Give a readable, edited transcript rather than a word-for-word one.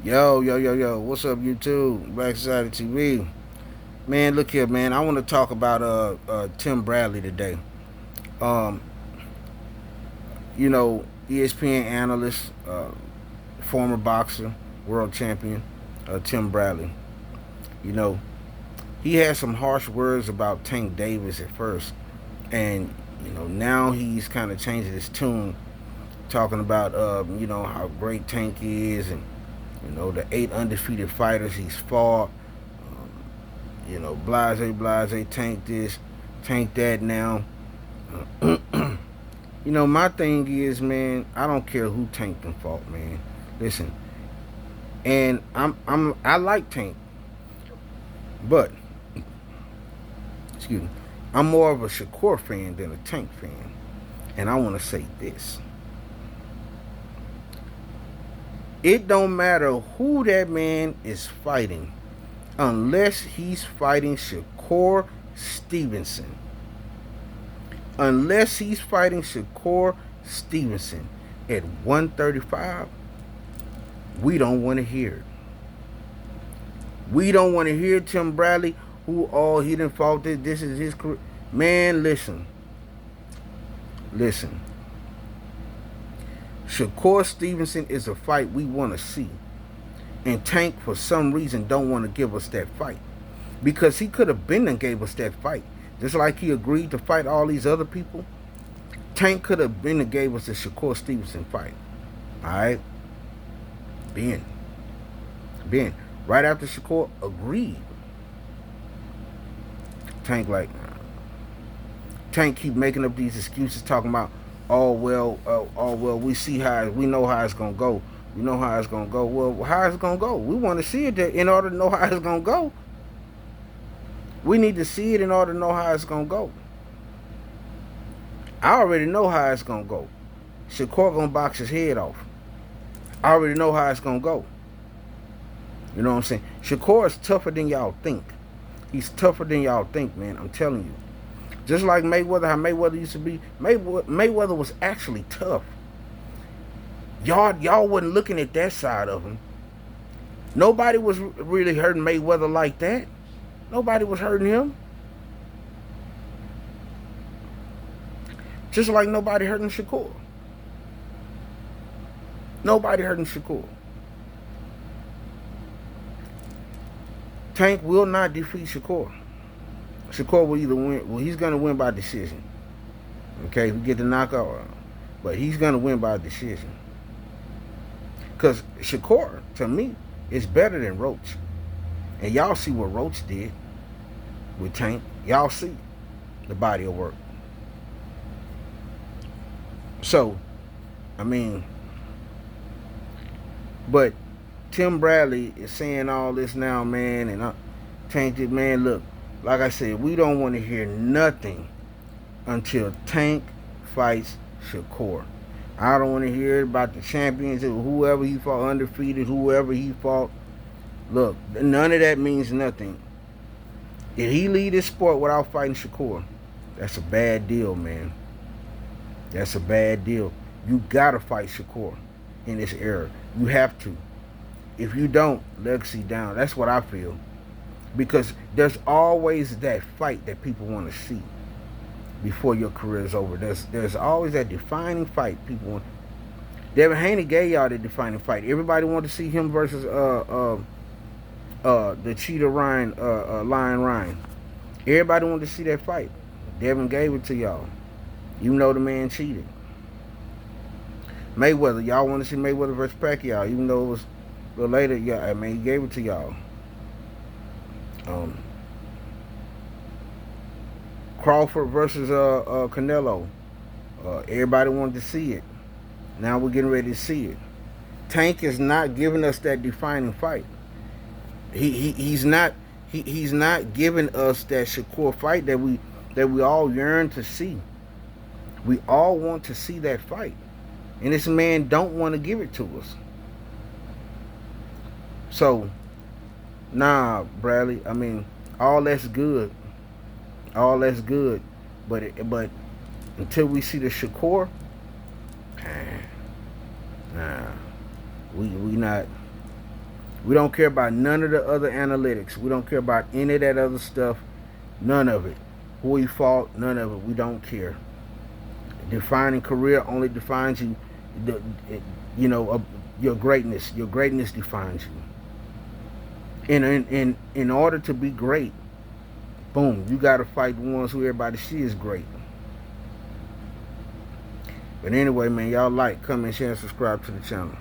Yo, what's up, YouTube? Black Society TV. Man, look here, man. I want to talk about Tim Bradley today. Um, ESPN analyst, former boxer, world champion, Tim Bradley. You know, he had some harsh words about Tank Davis at first, and now he's kind of changing his tune, talking about how great Tank is, and the 8 undefeated fighters he's fought. Blase, tank this, tank that now. My thing is, man, I don't care who Tank can fault, man. Listen, and I like Tank, but excuse me, I'm more of a Shakur fan than a Tank fan. And I want to say this. It don't matter who that man is fighting unless he's fighting Shakur Stevenson. Unless he's fighting Shakur Stevenson at 135, we don't want to hear it. We don't want to hear Tim Bradley, he didn't fault it. This is his career. Man, listen. Shakur Stevenson is a fight we want to see. And Tank, for some reason, don't want to give us that fight. Because he could have been and gave us that fight. Just like he agreed to fight all these other people. Tank could have been and gave us the Shakur Stevenson fight. Alright? Ben. Right after Shakur agreed. Tank keep making up these excuses, talking about, we know how it's gonna go. We know how it's gonna go. Well, how it's gonna go? We want to see it in order to know how it's gonna go. We need to see it in order to know how it's gonna go. I already know how it's gonna go. Shakur gonna box his head off. I already know how it's gonna go. You know what I'm saying? Shakur is tougher than y'all think. He's tougher than y'all think, man. I'm telling you. Just like Mayweather, how Mayweather used to be. Mayweather was actually tough. Y'all wasn't looking at that side of him. Nobody was really hurting Mayweather like that. Nobody was hurting him. Just like nobody hurting Shakur. Nobody hurting Shakur. Tank will not defeat Shakur. Shakur will either win. Well, he's going to win by decision. Okay, if we get the knockout. But he's going to win by decision. Because Shakur, to me, is better than Roach. And y'all see what Roach did with Tank. Y'all see the body of work. So, but Tim Bradley is saying all this now, man, and Tank did, man, look, like I said, we don't want to hear nothing until Tank fights Shakur. I don't want to hear about the champions, whoever he fought, undefeated, whoever he fought. Look, none of that means nothing. If he lead this sport without fighting Shakur, that's a bad deal, man. That's a bad deal. You gotta fight Shakur in this era. You have to. If you don't, legacy down. That's what I feel. Because there's always that fight that people want to see before your career is over. There's always that defining fight people want. Devin Haney gave y'all the defining fight. Everybody wanted to see him versus the cheetah Lion Ryan. Everybody wanted to see that fight. Devin gave it to y'all. You know the man cheated. Mayweather, y'all want to see Mayweather versus Pacquiao, even though it was a little later. Yeah, he gave it to y'all. Crawford versus Canelo. Everybody wanted to see it. Now we're getting ready to see it. Tank is not giving us that defining fight. He's not giving us that Shakur fight that we all yearn to see. We all want to see that fight. And this man don't want to give it to us. So, nah, Bradley, all that's good. All that's good. But until we see the Shakur, nah, we not We don't care about none of the other analytics. We don't care about any of that other stuff. None of it. Who he fought, none of it. We don't care. Defining career only defines you. The, you know, your greatness. Your greatness defines you. In order to be great, boom, you got to fight the ones who everybody see is great. But anyway, man, y'all like, comment, share, and subscribe to the channel.